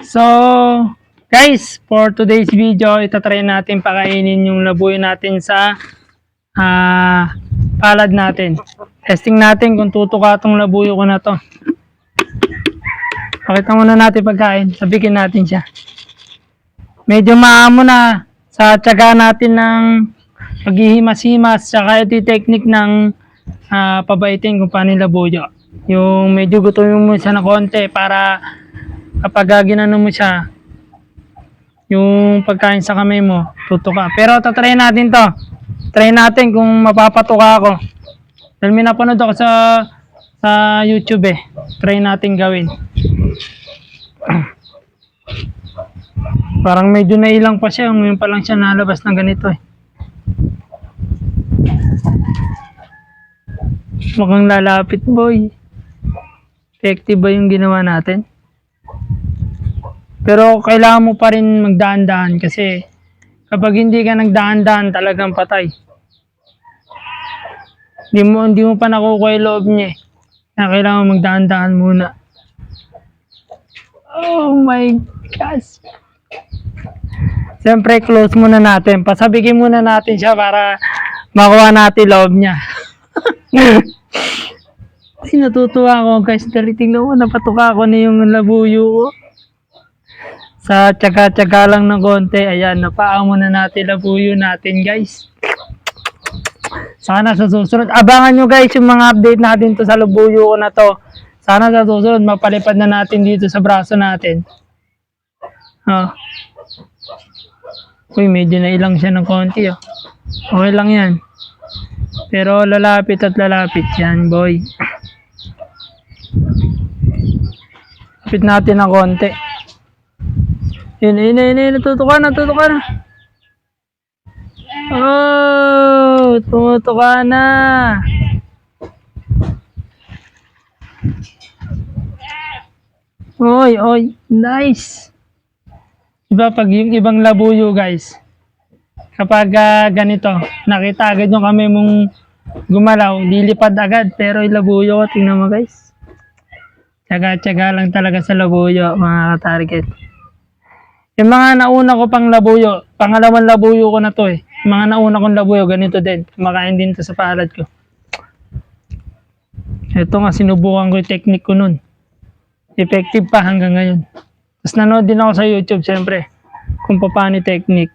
So, guys, for today's video, itatry natin pakainin yung labuyo natin sa palad natin. Testing natin kung tutuka itong labuyo ko na to. Pakita muna natin pagkain. Sabihin natin siya. Medyo maamo na sa tiyaga natin ng paghihimas-himas. Saka ito yung technique ng pabaitin kung paano yung labuyo. Yung medyo gutumin mo siya na konti para kapag ginano mo siya, yung pagkain sa kamay mo, tutuka. Pero tatry natin to. Try natin kung mapapatuka ako. Dahil may napanood ako sa YouTube eh. Try natin gawin. Parang medyo nailang pa siya. Ngayon pa lang siya nalabas ng ganito eh. Mukhang lalapit boy. Effective ba yung ginawa natin? Pero kailangan mo pa rin magdaan-daan kasi kapag hindi ka nagdaan-daan talagang patay. Hindi mo pa nakukuha yung loob niya eh. Kaya kailangan magdaan-daan muna. Oh my gosh. Siyempre close muna natin. Pasabikin muna natin siya para makuha natin loob niya. Ay, natutuwa ako guys. Dali tingnan mo, napatuka ko na yung labuyo ko. Sa tsaga-tsaga lang ng konti. Ayan, napaang muna natin labuyo natin guys. Sana sa susunod. Abangan nyo guys yung mga update natin to sa labuyo ko na to. Sana sa susunod mapalipad na natin dito sa braso natin. Oh. Uy, medyo nailang siya ng konti oh. Okay lang yan. Pero lalapit at lalapit yan boy. Lapit natin ng konti. Yun, natutuka na. Oh, tumutuka na. Oy, nice. Diba pag yung ibang labuyo guys, kapag ganito, nakita agad yung kamay mong gumalaw, lilipad agad. Pero yung labuyo ko, tingnan mo guys. Tsaga-tsaga lang talaga sa labuyo, mga ka-target. Yung mga nauna ko pang labuyo, pangalawang labuyo ko na to eh. Yung mga nauna kong labuyo, ganito din. Kumakain din to sa palad ko. Ito nga, sinubukan ko yung technique ko nun. Effective pa hanggang ngayon. Tapos nanood din ako sa YouTube, siyempre, kung paano yung technique.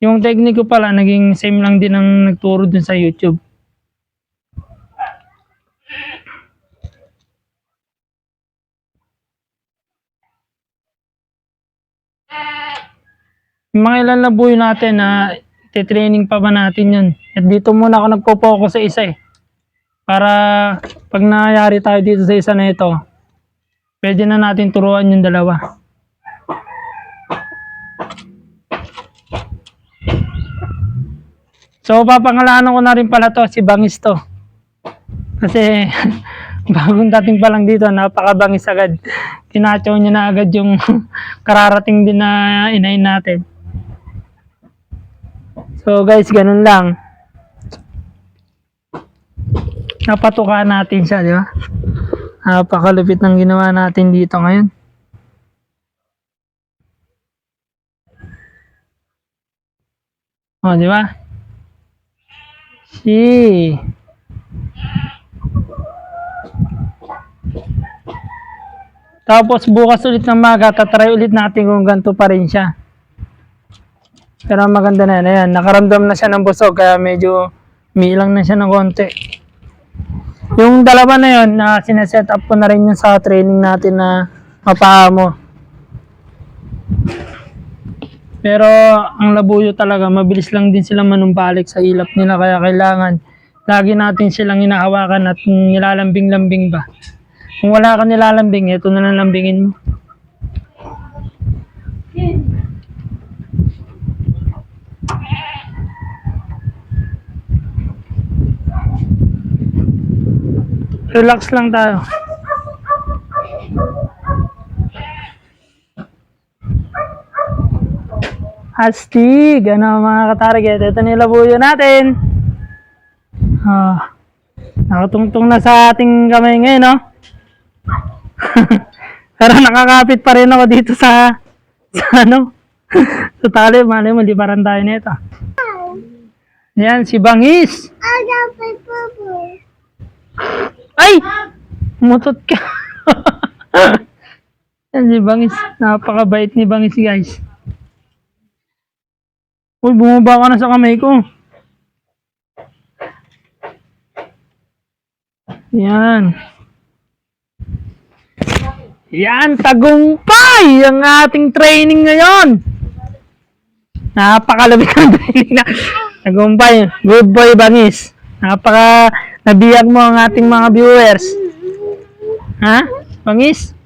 Yung technique ko pala, naging same lang din ang nagturo dun sa YouTube. Yung mga ilan labuyo natin na titraining pa ba natin yun. At dito muna ako nagpo-focus sa isa eh. Para pag nangyari tayo dito sa isa na ito, pwede na natin turuan yung dalawa. So papangalanan ko na rin pala to, si Bangis to. Kasi bagong dating pa lang dito, napakabangis agad. Kinatsaw niya na agad yung kararating din na inahin natin. So guys, ganun lang. Napatuka natin siya, di ba? Napakalupit ng ginawa natin dito ngayon. Oh, di ba? Tapos bukas ulit ng maga, tatry ulit natin kung ganito pa rin siya. Pero maganda na yan. Ayan, nakaramdam na siya ng busog, kaya medyo milang na siya ng konti. Yung dalawa na yun, sineset up ko na rin yun sa training natin na mapaamo. Pero ang labuyo talaga, mabilis lang din silang manumbalik sa ilap nila, kaya kailangan lagi natin silang hinahawakan at nilalambing-lambing ba. Kung wala ka nilalambing, ito na lang lambingin mo. Relax lang tayo. Astig! Ano mga ka-target? Ito nilabuyo natin. Nakatungtong na sa ating kamay ngayon, no? Pero nakakapit pa rin ako dito sa ano, sa tali. Malay mo, libaran tayo nito. Yan, si Bangis. Ay! Mutot ka. Yan si Bangis. Napakabait ni Bangis, guys. Uy, bumaba ka na sa kamay ko. Yan. Yan, tagumpay ang ating training ngayon. Napakalabit ng training na. Tagumpay. Good boy, Bangis. Nabiyag mo ang ating mga viewers. Ha? Bangis?